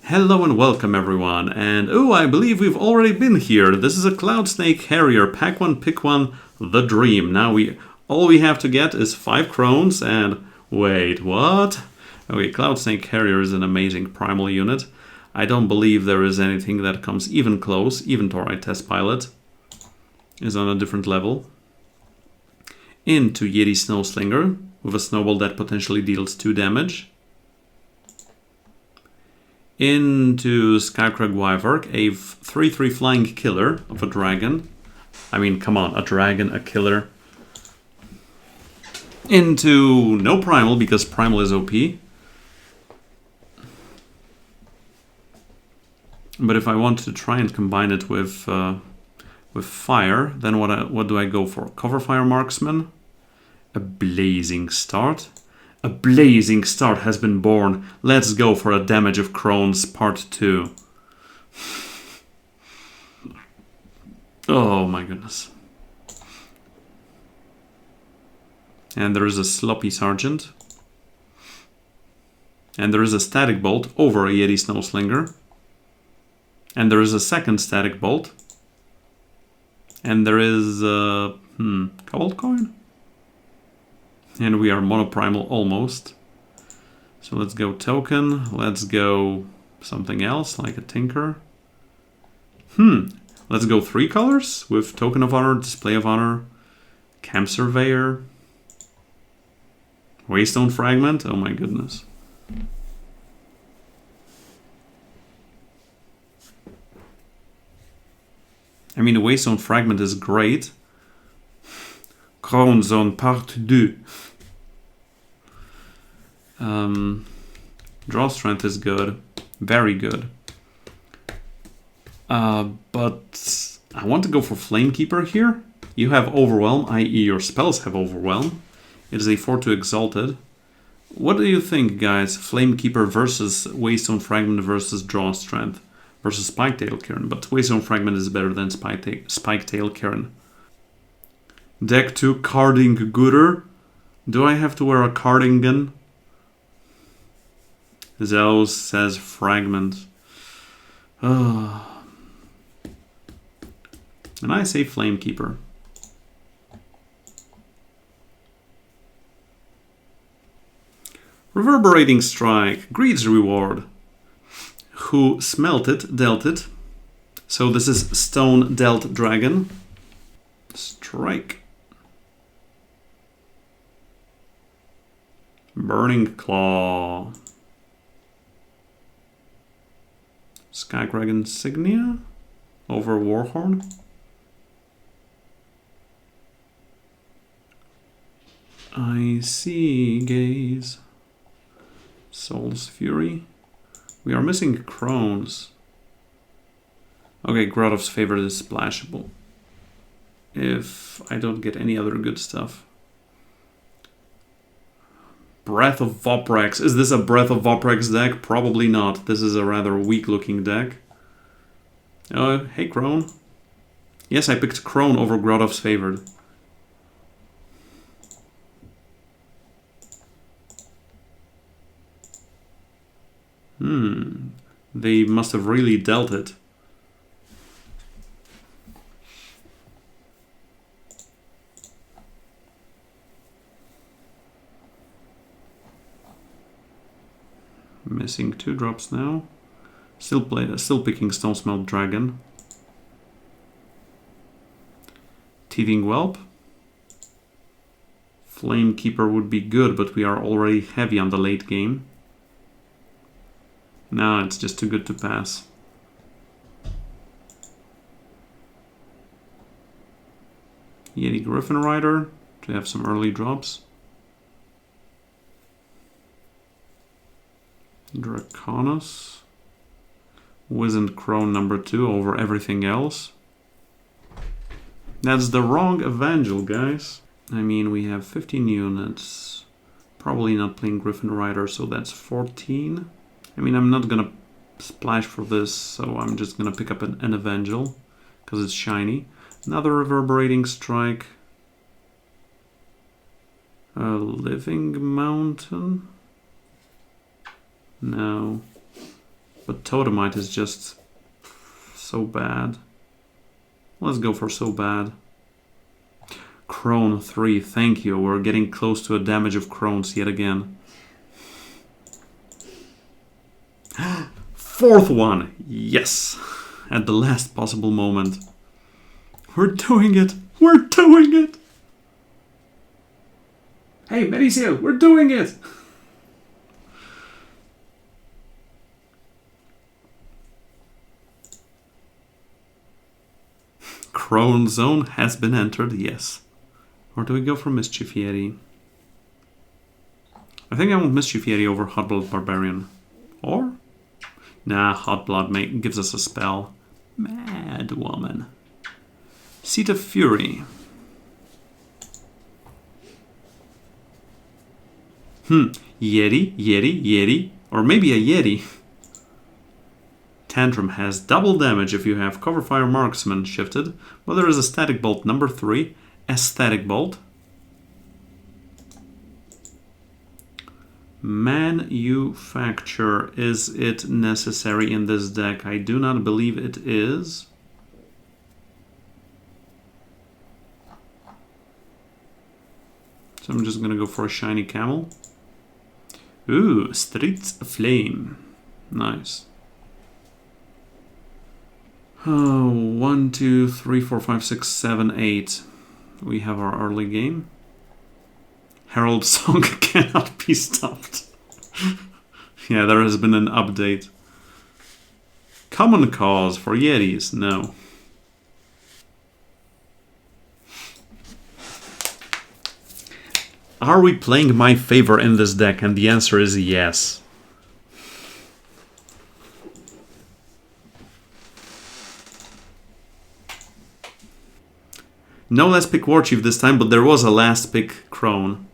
Hello and welcome everyone, and I believe we've already been here. This is a Cloud Snake Harrier, pack one, pick one, the dream. Now all we have to get is 5 Crones and... wait, what? Okay, Cloud Snake Harrier is an amazing primal unit. I don't believe there is anything that comes even close. Even Torite Test Pilot is on a different level. Into Yeti Snowslinger with a snowball that potentially deals 2 damage. Into Skycrag Wyverk, a 3/3 flying killer of a dragon. I mean, come on, a dragon, a killer. Into no primal, because primal is OP. But if I want to try and combine it with fire, then what do I go for? Cover Fire Marksman? A Blazing Start? A blazing start has been born. Let's go for A Damage of Crones Part 2. Oh my goodness. And there is a Sloppy Sergeant. And there is a Static Bolt over a Yeti Snowslinger. And there is a second Static Bolt. And there is a... Cobalt Coin? And we are monoprimal almost. So let's go token. Let's go something else, like a tinker. Let's go 3 colors with Token of Honor, Display of Honor, Camp Surveyor, Waystone Fragment. Oh my goodness. I mean, the Waystone Fragment is great. Crown Zone Part 2. Draw Strength is good. Very good. But I want to go for Flamekeeper here. You have Overwhelm, i.e. your spells have Overwhelm. It is a 4/2 Exalted. What do you think, guys? Flamekeeper versus Waystone Fragment versus Draw Strength versus Spiketail Karen. But Waystone Fragment is better than Spiketail Karen. Deck 2 Carding Gooder. Do I have to wear a cardigan? Zeus says Fragment. And I say Flamekeeper. Reverberating Strike. Greed's Reward. Who smelt it, dealt it. So this is Stone Dealt Dragon. Strike. Burning Claw. Skycrag Insignia over Warhorn. I see Gaze. Soul's Fury. We are missing Crones. Okay, Grodov's Favorite is splashable. If I don't get any other good stuff. Breath of Voprax. Is this a Breath of Voprax deck? Probably not. This is a rather weak looking deck. Oh, hey Crone. Yes, I picked Crone over Grodov's Favored. They must have really dealt it. Missing 2 drops now. Still picking Stone Smelt Dragon. Teething Whelp. Flamekeeper would be good, but we are already heavy on the late game. No, it's just too good to pass. Yeti Griffin Rider to have some early drops. Draconis. Wizened Crone number 2 over everything else. That's the wrong Evangel, guys. I mean, we have 15 units. Probably not playing Griffin Rider, so that's 14. I mean, I'm not gonna splash for this, so I'm just gonna pick up an Evangel, because it's shiny. Another Reverberating Strike. A Living Mountain. No. But Totemite is just so bad. Let's go for so bad. Crone 3, thank you. We're getting close to a Damage of Crones yet again. Fourth one, yes! At the last possible moment. We're doing it! We're doing it! Hey, Medicil, we're doing it! Crone Zone has been entered, yes. Or do we go for Mischief Yeti? I think I want Mischief Yeti over Hot Blood Barbarian. Or? Nah, Hot Blood gives us a spell. Mad Woman. Seat of Fury. Yeti, Yeti, Yeti. Or maybe a Yeti. Tantrum has double damage if you have Cover Fire Marksman shifted, but there is a Static Bolt number 3, Aesthetic Bolt. Manufacture, is it necessary in this deck? I do not believe it is. So I'm just gonna go for a Shiny Camel. Ooh, Streets Aflame. Nice. Oh, 1, 2, 3, 4, 5, 6, 7, 8. We have our early game. Herald Song cannot be stopped. Yeah, there has been an update. Common Cause for Yetis, no. Are we playing my favor in this deck? And the answer is yes. No last pick Warchief this time, but there was a last pick Crone.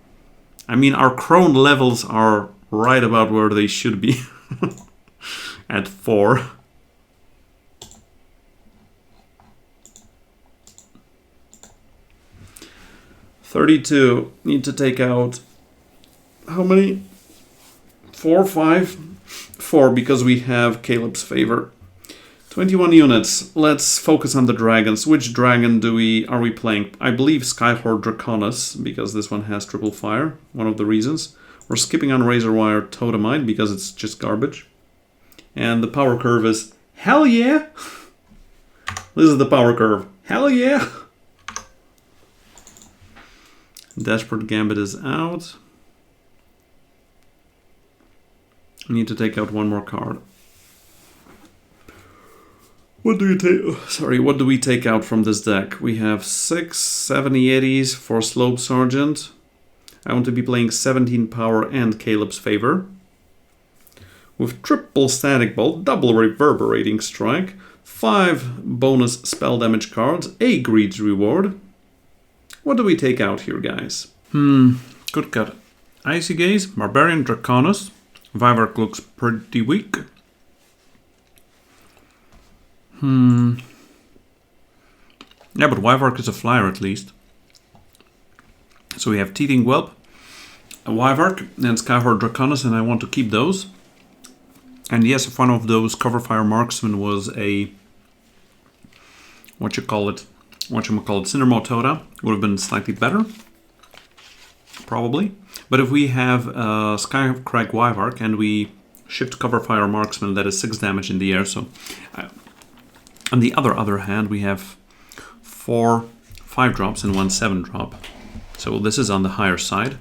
I mean, our Crone levels are right about where they should be. At 4. $32. Need to take out... how many? 4, 5? 4, because we have Caleb's favor. 21 units. Let's focus on the dragons. Which dragon are we playing? I believe Skyhorde Draconis, because this one has triple fire. One of the reasons. We're skipping on Razorwire Totemite, because it's just garbage. And the power curve is... hell yeah! This is the power curve. Hell yeah! Desperate Gambit is out. I need to take out one more card. What do we take out from this deck? We have 6, 7 Yetis for Slope Sergeant. I want to be playing 17 power and Caleb's favor. With triple Static Bolt, double Reverberating Strike, 5 bonus spell damage cards, a Greed's Reward. What do we take out here, guys? Good cut. Icy Gaze, Barbarian Draconis. Vivark looks pretty weak. Yeah, but Wyvark is a flyer at least. So we have Teething Whelp, a Wyvark, and Skyhorde Draconis, and I want to keep those. And yes, if one of those Cover Fire Marksmen was a... whatchamacallit, Cindermaw Toda, would have been slightly better. Probably. But if we have Skycrag Wyvark and we shift Cover Fire Marksman, that is 6 damage in the air, so... on the other hand, we have 4 5-drops and 1 7-drop. So this is on the higher side.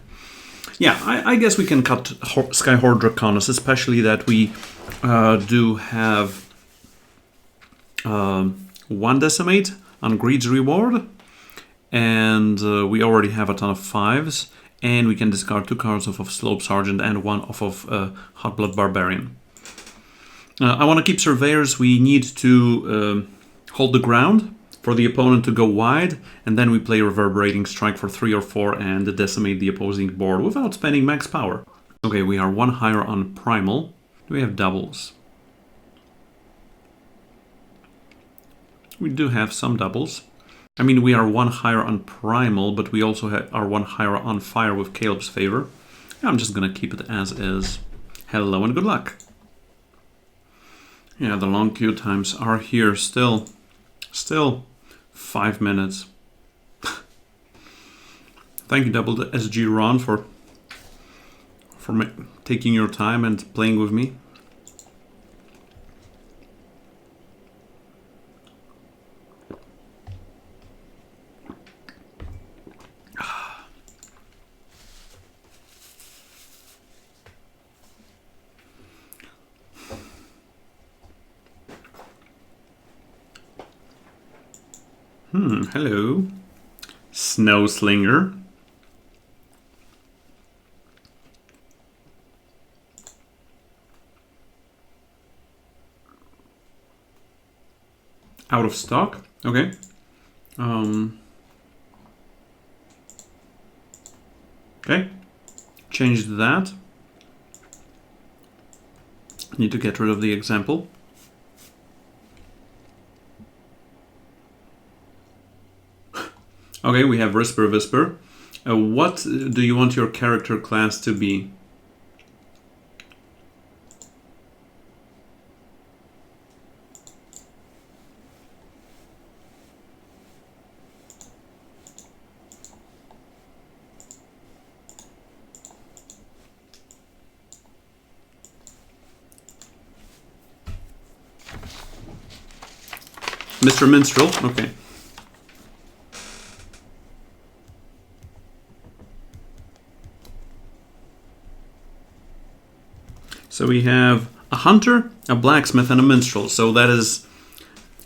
Yeah, I guess we can cut Skyhorde Draconis, especially that we do have 1 Decimate on Greed's Reward. And we already have a ton of 5s. And we can discard 2 cards off of Slope Sergeant and 1 off of Hot Blood Barbarian. I want to keep Surveyors. We need to hold the ground for the opponent to go wide, and then we play Reverberating Strike for 3 or 4 and decimate the opposing board without spending max power. Okay, we are 1 higher on Primal. Do we have doubles? We do have some doubles. I mean, we are 1 higher on Primal, but we also are 1 higher on Fire with Caleb's favor. I'm just gonna keep it as is. Hello and good luck. Yeah, the long queue times are here still. Still 5 minutes. Thank you, Double SG Ron, for taking your time and playing with me. Hello. Snowslinger. Out of stock? Okay. Okay. Changed that. Need to get rid of the example. Okay, we have Whisper. What do you want your character class to be? Mr. Minstrel, okay. So we have a hunter, a blacksmith, and a minstrel. So that is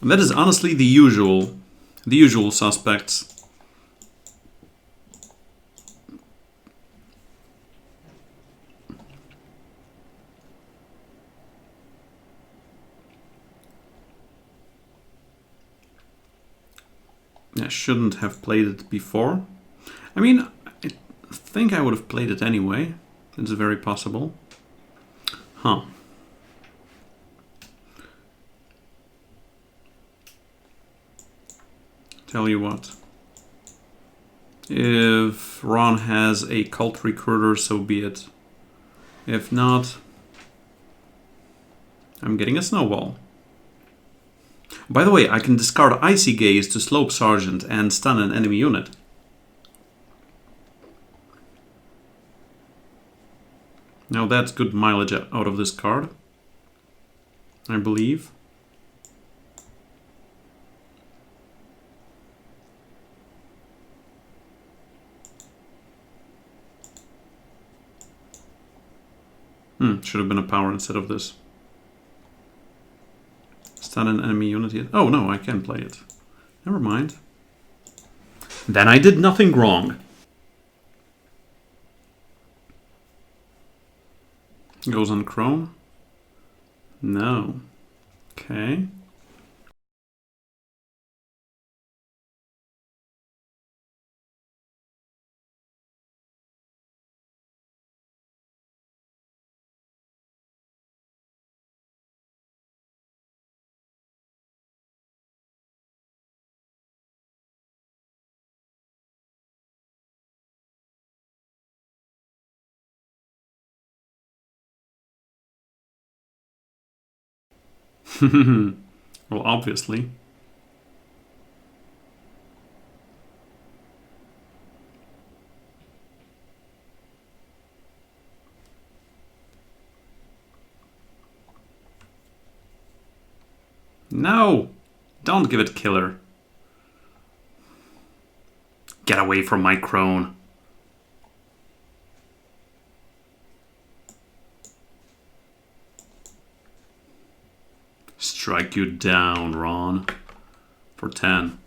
honestly the usual suspects. I shouldn't have played it before. I mean, I think I would have played it anyway. It's very possible. Huh. Tell you what. If Ron has a cult recruiter, so be it. If not, I'm getting a snowball. By the way, I can discard Icy Gaze to Slope Sergeant and stun an enemy unit. Now that's good mileage out of this card, I believe. Should have been a power instead of this. Stun an enemy unit yet? Oh no, I can play it. Never mind. Then I did nothing wrong. Goes on Crone? No. Okay. Well, obviously. No! Don't give it killer. Get away from my crone. Strike you down, Ron. For 10.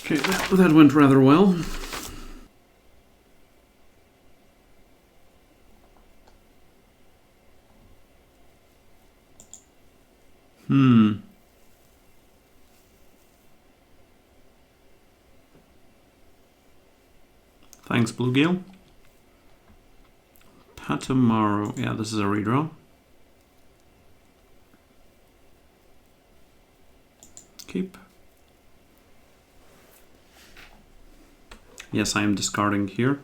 Okay, that went rather well. Thanks, Bluegill. Tomorrow. Yeah, this is a redraw. Keep. Yes, I am discarding here.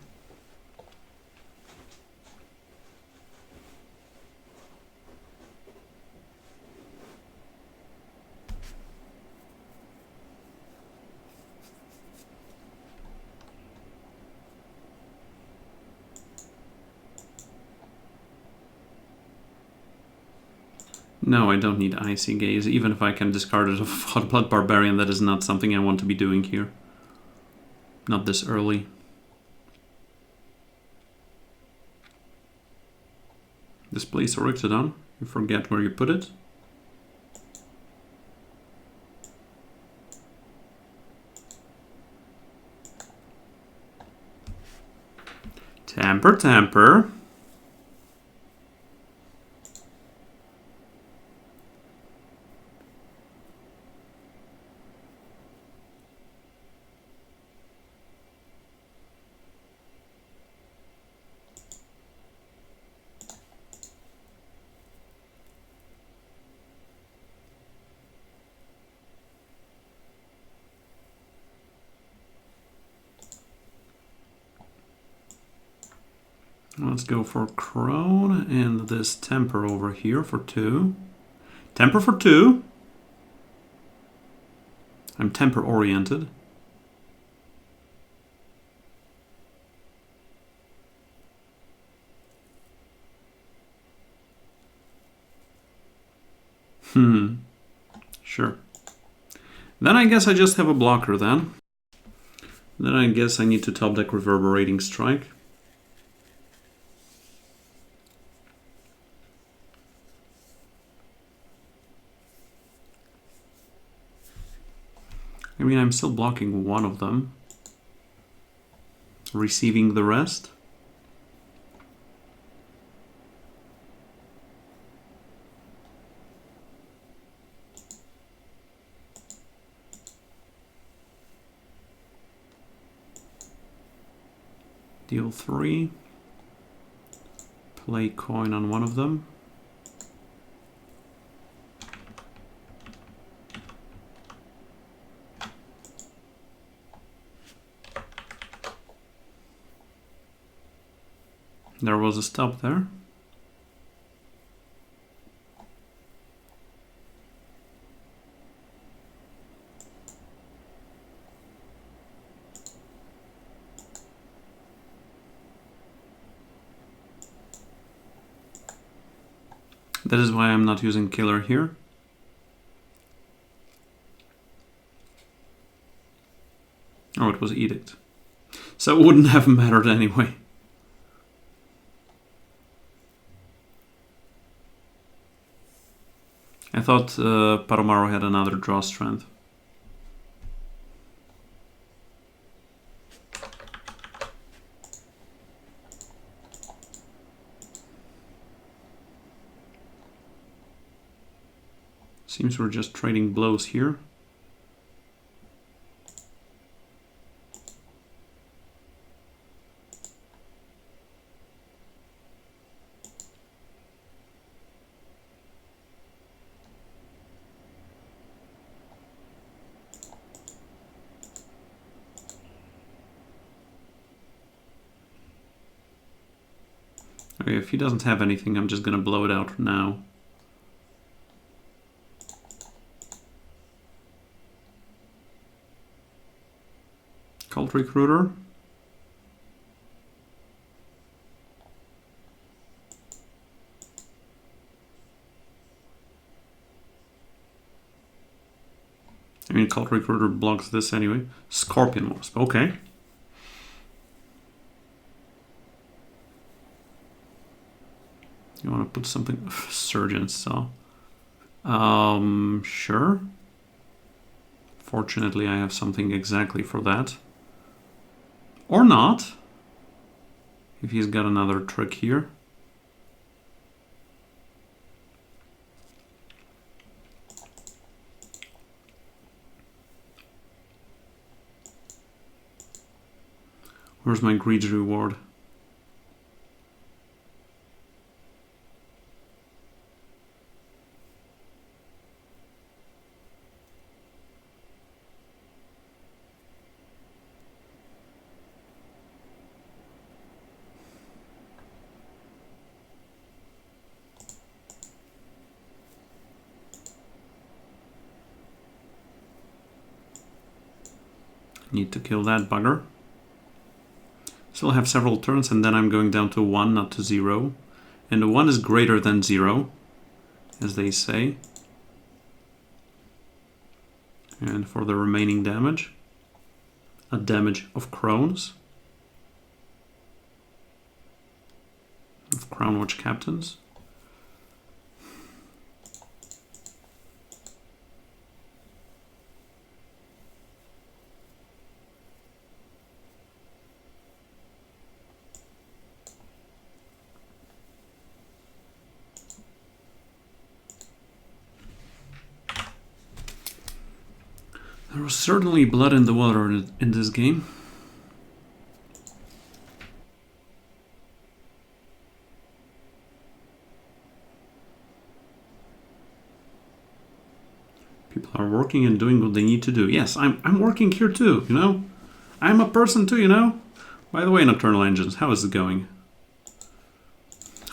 No, I don't need Icy Gaze. Even if I can discard it of Hot Blood Barbarian, that is not something I want to be doing here. Not this early. Displace Oryctodon. You forget where you put it. Tamper, tamper. Let's go for Crone and this Temper over here for 2. Temper for 2. I'm temper oriented. Sure. Then I guess I just have a blocker then. Then I guess I need to top deck Reverberating Strike. I mean, I'm still blocking one of them. Receiving the rest. Deal 3. Play coin on one of them. There was a stop there. That is why I'm not using Killer here. Oh, it was Edict. So it wouldn't have mattered anyway. I thought Paromaro had another draw strength. Seems we're just trading blows here. Okay, if he doesn't have anything, I'm just gonna blow it out now. Cult Recruiter. I mean, Cult Recruiter blocks this anyway. Scorpion Wasp, okay. You want to put something... Surgeon Saw. Sure. Fortunately, I have something exactly for that. Or not. If he's got another trick here. Where's my greed reward? Need to kill that bugger. Still have several turns, and then I'm going down to 1, not to 0. And the 1 is greater than 0, as they say. And for the remaining damage, A Damage of Crones. Of Crown Watch Captains. There was certainly blood in the water in this game. People are working and doing what they need to do. Yes, I'm working here too, you know? I'm a person too, you know? By the way, Nocturnal Engines, how is it going?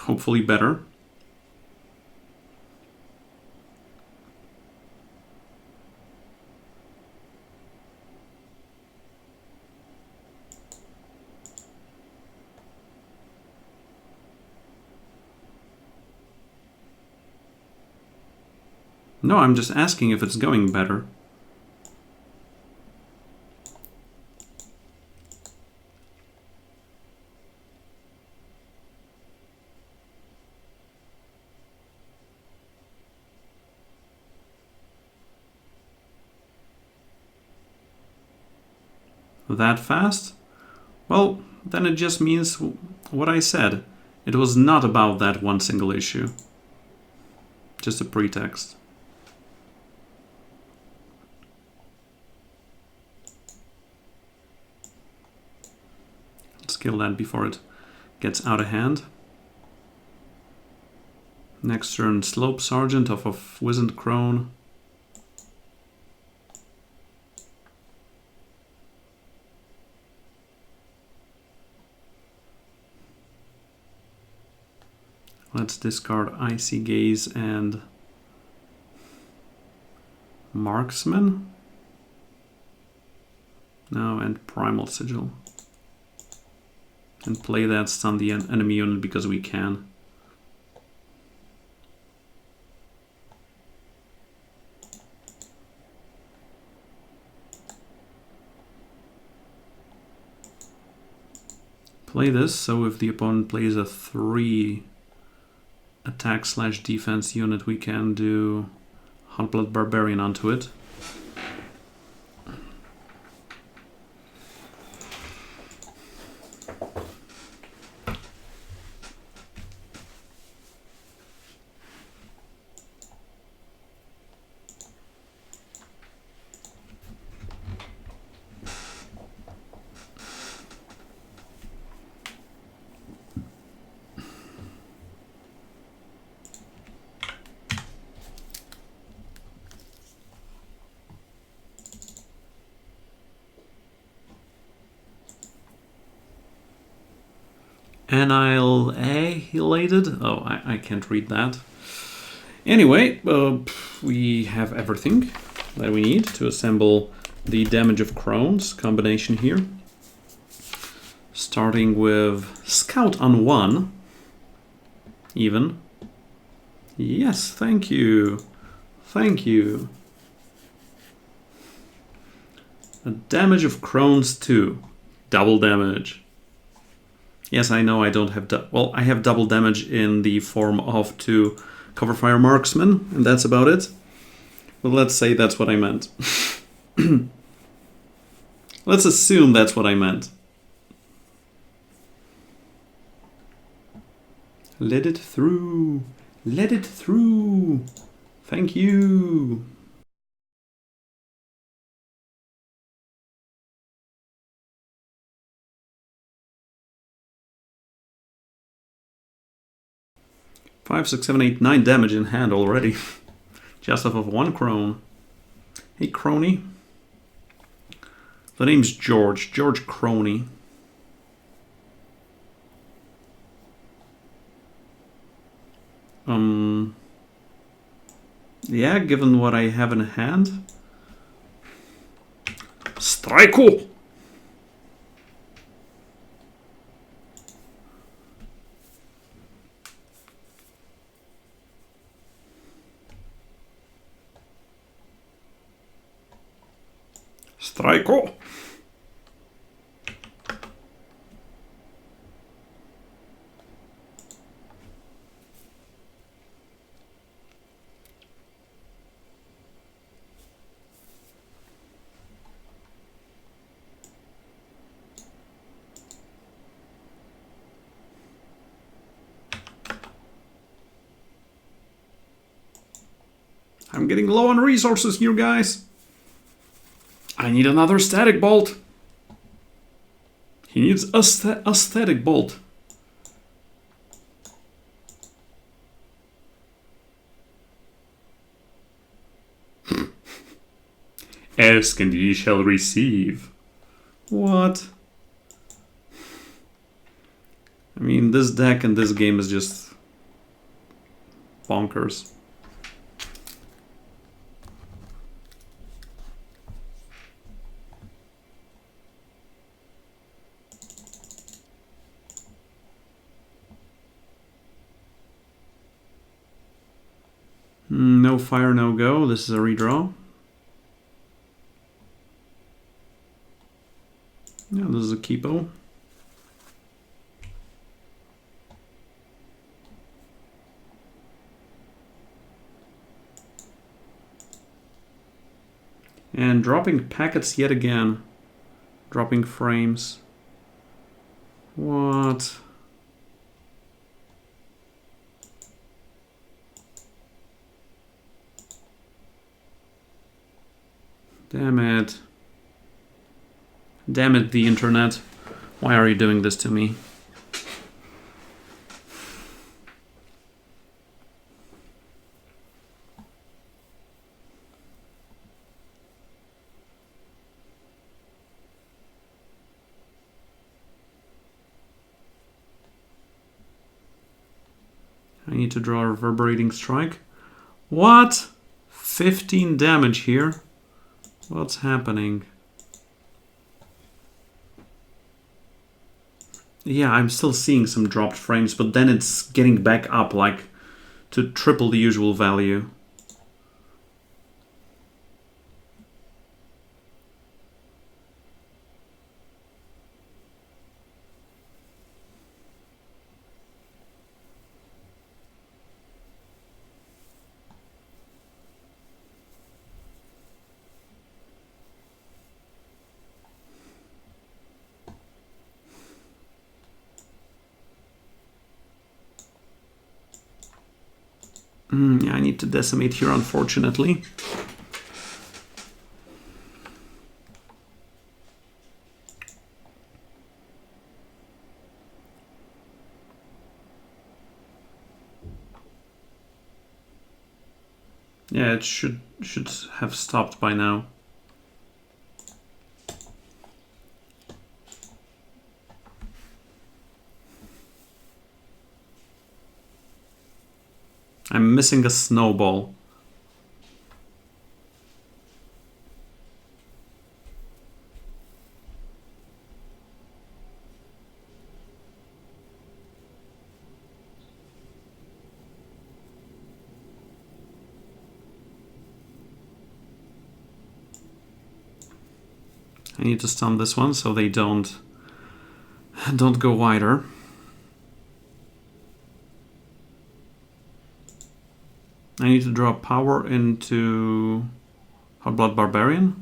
Hopefully better. No, I'm just asking if it's going better. That fast? Well, then it just means what I said. It was not about that one single issue. Just a pretext. Let's kill that before it gets out of hand. Next turn, Slope Sergeant off of Wizened Crone. Let's discard Icy Gaze and Marksman. No, and Primal Sigil. And play that, stun the enemy unit because we can. Play this, so if the opponent plays a 3 attack/defense unit, we can do Hotblood Barbarian onto it. Annihilated? Oh, I can't read that. Anyway, we have everything that we need to assemble the Damage of Crones combination here. Starting with Scout on 1. Even. Yes, thank you. Thank you. A Damage of Crones 2. Double damage. Yes, I know I don't have... well, I have double damage in the form of 2 Cover Fire Marksmen, and that's about it. But let's say that's what I meant. Let's assume that's what I meant. Let it through. Let it through. Thank you. Five, 6, 7, 8, 9 damage in hand already. Just off of 1 crone. Hey, crony. The name's George. George Crony. Yeah, given what I have in hand. Strike! Strike-o! I'm getting low on resources here, guys. I need another static bolt. He needs a static bolt. Ask and ye shall receive. What? I mean, this deck and this game is just bonkers. No fire, no go. This is a redraw. Yeah, this is a keepo. And dropping packets yet again. Dropping frames. What? Damn it. Damn it, the internet. Why are you doing this to me? I need to draw a reverberating strike. What? 15 damage here? What's happening? Yeah, I'm still seeing some dropped frames, but then it's getting back up, like, to triple the usual value. Yeah, I need to decimate here, unfortunately. Yeah, it should have stopped by now. I'm missing a snowball. I need to stun this one so they don't go wider. I need to draw power into Hot Blood Barbarian.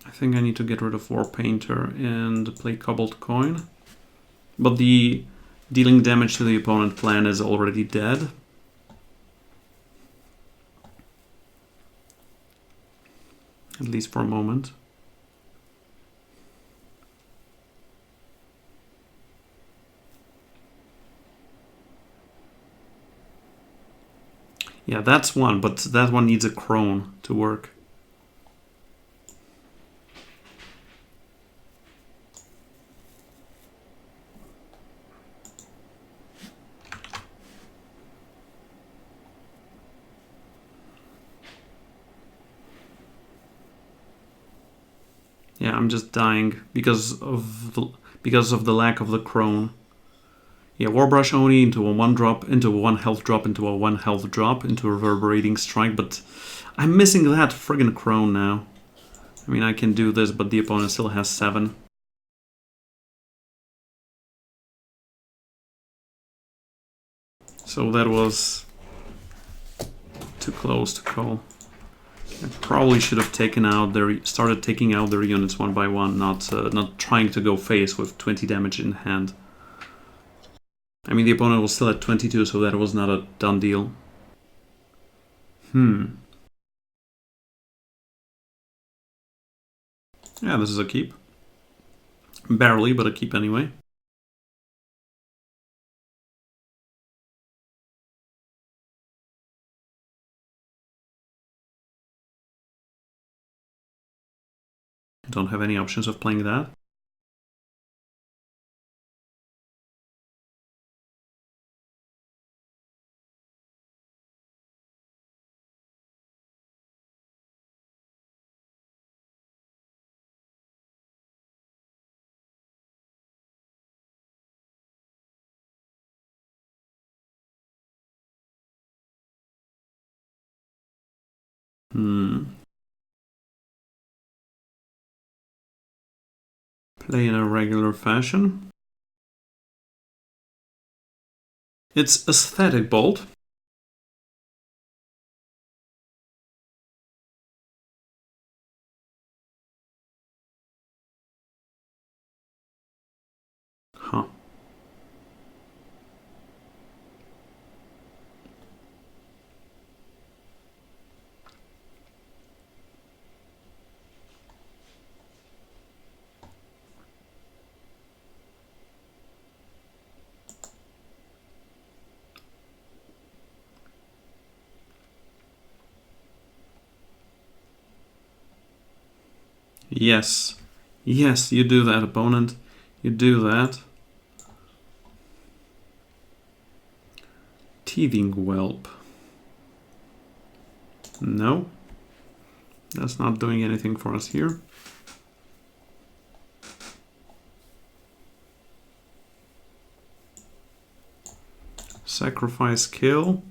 I think I need to get rid of War Painter and play Cobalt Coin. But the dealing damage to the opponent plan is already dead. At least for a moment. Yeah, that's one, but that one needs a crone to work. Yeah, I'm just dying because of the lack of the crone. Yeah, Warbrush only into a 1-drop, into a 1 health drop, into a 1 health drop, into a Reverberating Strike, but I'm missing that friggin' crone now. I mean, I can do this, but the opponent still has 7. So that was too close to call. I probably should have started taking out their units one by one, not trying to go face with 20 damage in hand. I mean, the opponent was still at 22, so that was not a done deal. Yeah, this is a keep. Barely, but a keep anyway. Don't have any options of playing that. Play in a regular fashion. It's Aesthetic Bolt. Huh. Yes. Yes, you do that, opponent. You do that. Teething Whelp. No. That's not doing anything for us here. Sacrifice kill.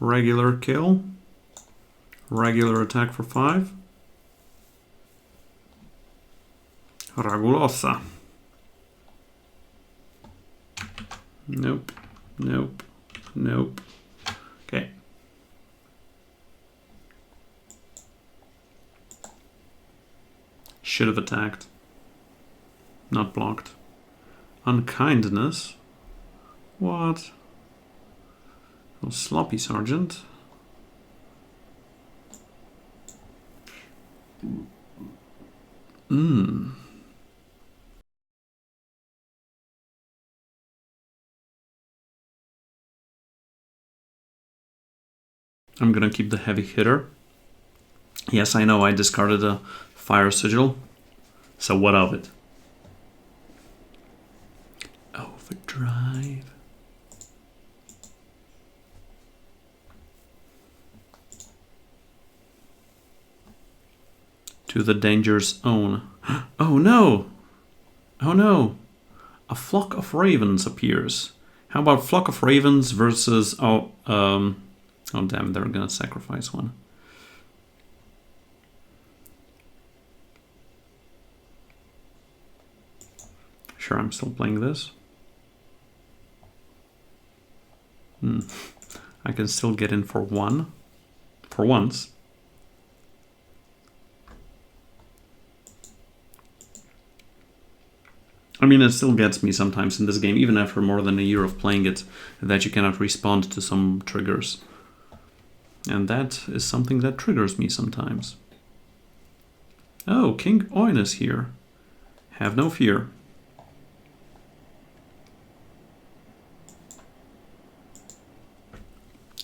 Regular kill. Regular attack for 5. Ragulosa. Nope. Nope. Nope. Okay. Should have attacked. Not blocked. Unkindness. What? Oh, sloppy sergeant. I'm gonna keep the heavy hitter. Yes, I know I discarded a fire sigil. So what of it? Overdrive. To the danger's own. Oh no! Oh no! A flock of ravens appears. How about flock of ravens versus... Oh damn, they're gonna sacrifice one. Sure, I'm still playing this. I can still get in for 1. For once. I mean, it still gets me sometimes in this game, even after more than a year of playing it, that you cannot respond to some triggers. And that is something that triggers me sometimes. Oh, King Oin is here. Have no fear.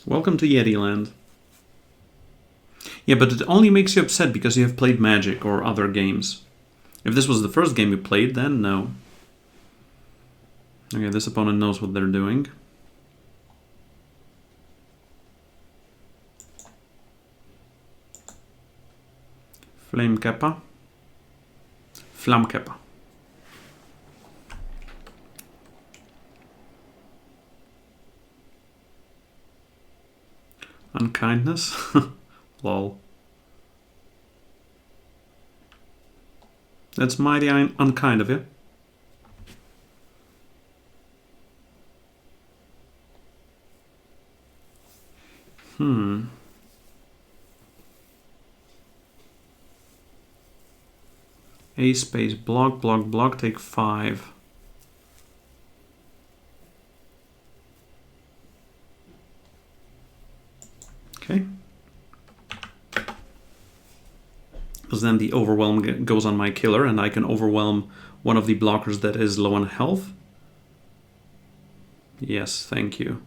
Welcome to Yetiland. Yeah, but it only makes you upset because you have played Magic or other games. If this was the first game you played, then no. Okay, this opponent knows what they're doing. Flame Kappa. Flammkepper. Unkindness. Lol. That's mighty unkind of you. A space block, block, block, take 5. Okay. Because then the overwhelm goes on my killer and I can overwhelm one of the blockers that is low on health. Yes, thank you.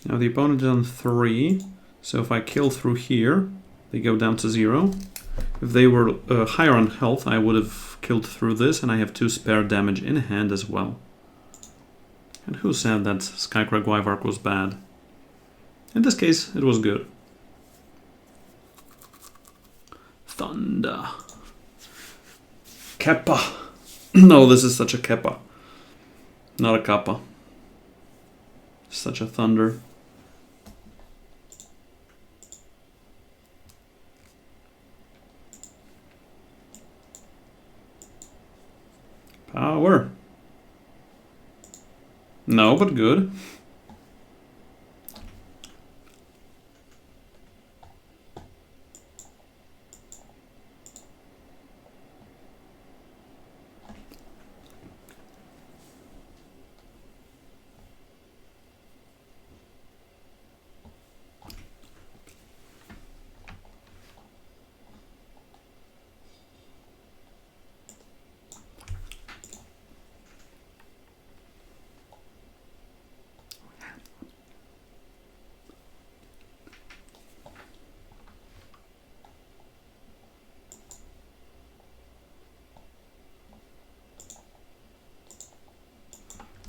Now the opponent is on 3, so if I kill through here, they go down to 0. If they were higher on health, I would have killed through this, and I have 2 spare damage in hand as well. And who said that Skycrag Wyvark was bad? In this case, it was good. Thunder. Kappa. No, this is such a Kappa. Not a Kappa. Such a thunder. Power. No, but good.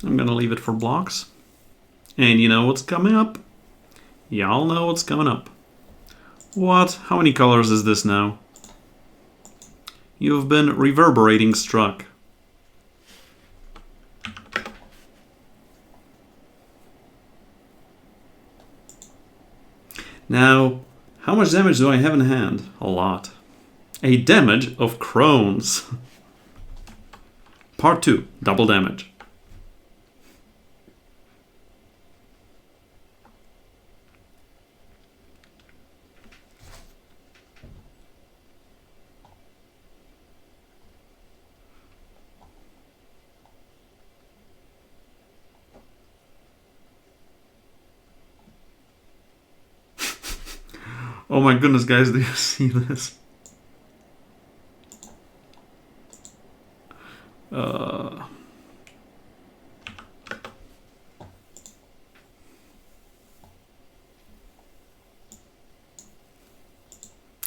I'm gonna leave it for blocks. And you know what's coming up? Y'all know what's coming up. What? How many colors is this now? You've been reverberating struck. Now, how much damage do I have in hand? A lot. A Damage of Crones. Part 2, double damage. Oh my goodness, guys, do you see this?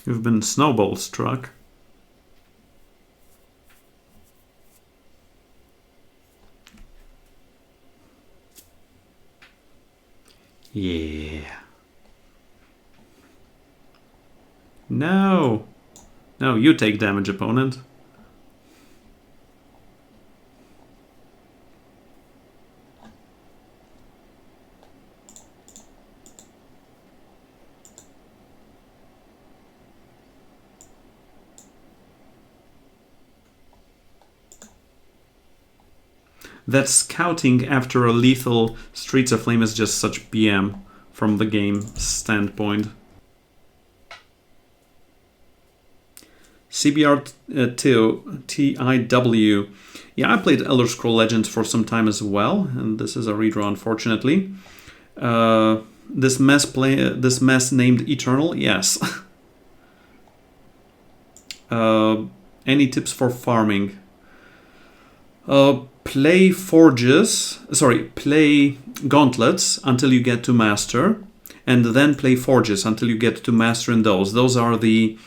You've been snowball struck. Yeah. No. No, you take damage, opponent. That scouting after a lethal Streets of Flame is just such BM from the game standpoint. CBR2 TIW. Yeah, I played Elder Scrolls Legends for some time as well, and this is a redraw, unfortunately. This mess named Eternal, yes. Any tips for farming? Play gauntlets until you get to master, and then play forges until you get to master in those. Those are the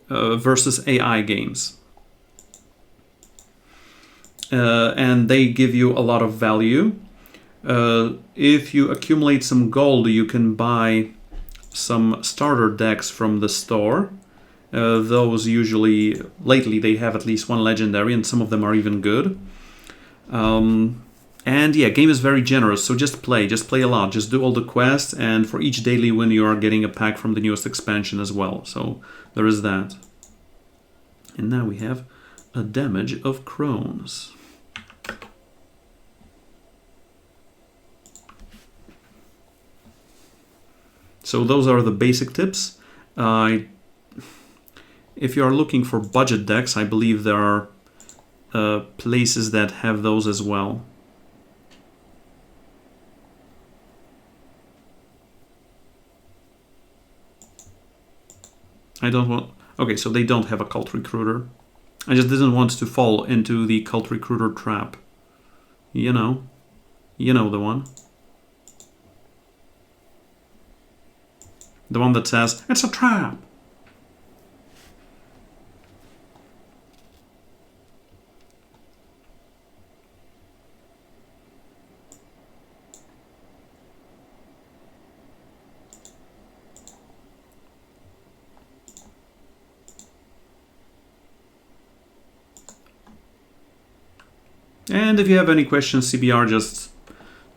versus AI games. And they give you a lot of value. If you accumulate some gold, you can buy some starter decks from the store. Those usually, lately they have at least one legendary, and some of them are even good. And yeah, game is very generous, so just play a lot, just do all the quests, and for each daily win you are getting a pack from the newest expansion as well, so there is that. And now we have A Damage of Crones. So those are the basic tips. If you are looking for budget decks, I believe there are places that have those as well. I don't want... Okay, so they don't have a cult recruiter. I just didn't want to fall into the cult recruiter trap. You know the one. The one that says, it's a trap! And if you have any questions, CBR, just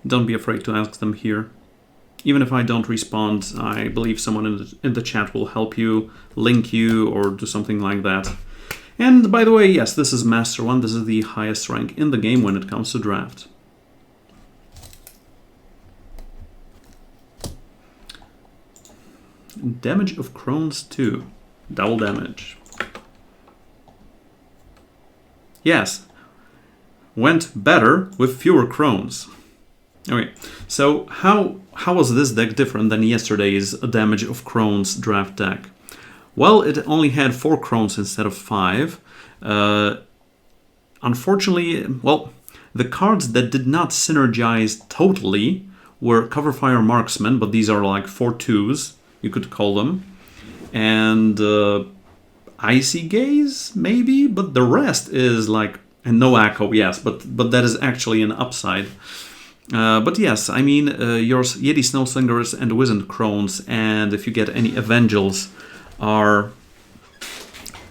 don't be afraid to ask them here. Even if I don't respond, I believe someone in the chat will help you, link you, or do something like that. And by the way, yes, this is Master 1. This is the highest rank in the game when it comes to draft. Damage of Crones 2. Double damage. Yes. Went better with fewer crones. Okay, so how was this deck different than yesterday's A Damage of Crones draft deck? Well, it only had 4 crones instead of 5. Unfortunately, well, the cards that did not synergize totally were Coverfire Marksman, but these are like 4/2s, you could call them, and Icy Gaze, maybe, but the rest is like... And no Echo, yes, but that is actually an upside. But yes, I mean, your Yeti Snowslingers and Wizened Crones, and if you get any Evangels, are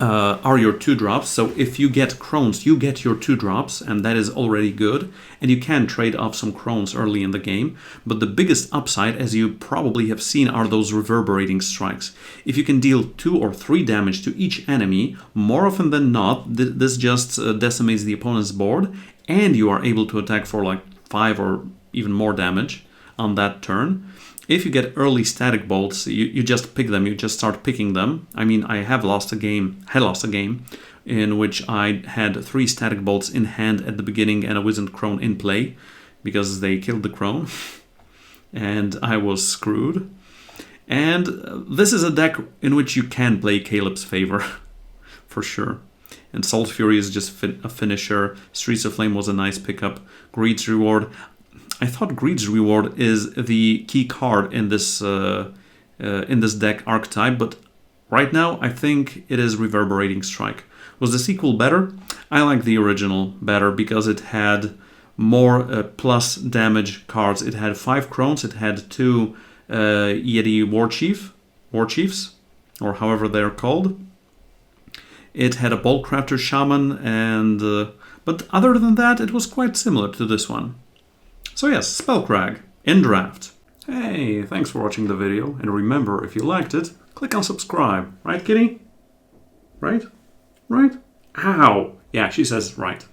your 2-drops. So if you get Crones, you get your 2-drops, and that is already good. And you can trade off some Crones early in the game. But the biggest upside, as you probably have seen, are those Reverberating Strikes. If you can deal 2 or 3 damage to each enemy, more often than not, this just decimates the opponent's board, and you are able to attack for like 5 or even more damage on that turn. If you get early static bolts, you just pick them, you just start picking them. I mean, I had lost a game in which I had 3 static bolts in hand at the beginning and a Wizened Crone in play, because they killed the Crone, and I was screwed. And this is a deck in which you can play Caleb's favor, for sure. And Salt Fury is just a finisher. Streets of Flame was a nice pickup. Greed's Reward. I thought Greed's Reward is the key card in this deck archetype, but right now I think it is Reverberating Strike. Was the sequel better? I like the original better because it had more plus damage cards. It had 5 Crones, it had 2 Yeti Warchiefs, or however they're called. It had a Boltcrafter Shaman, and but other than that, it was quite similar to this one. So yes, Skycrag in draft. Hey, thanks for watching the video, and remember, if you liked it, click on subscribe. Right, kitty? Right? Right? Ow! Yeah, she says right.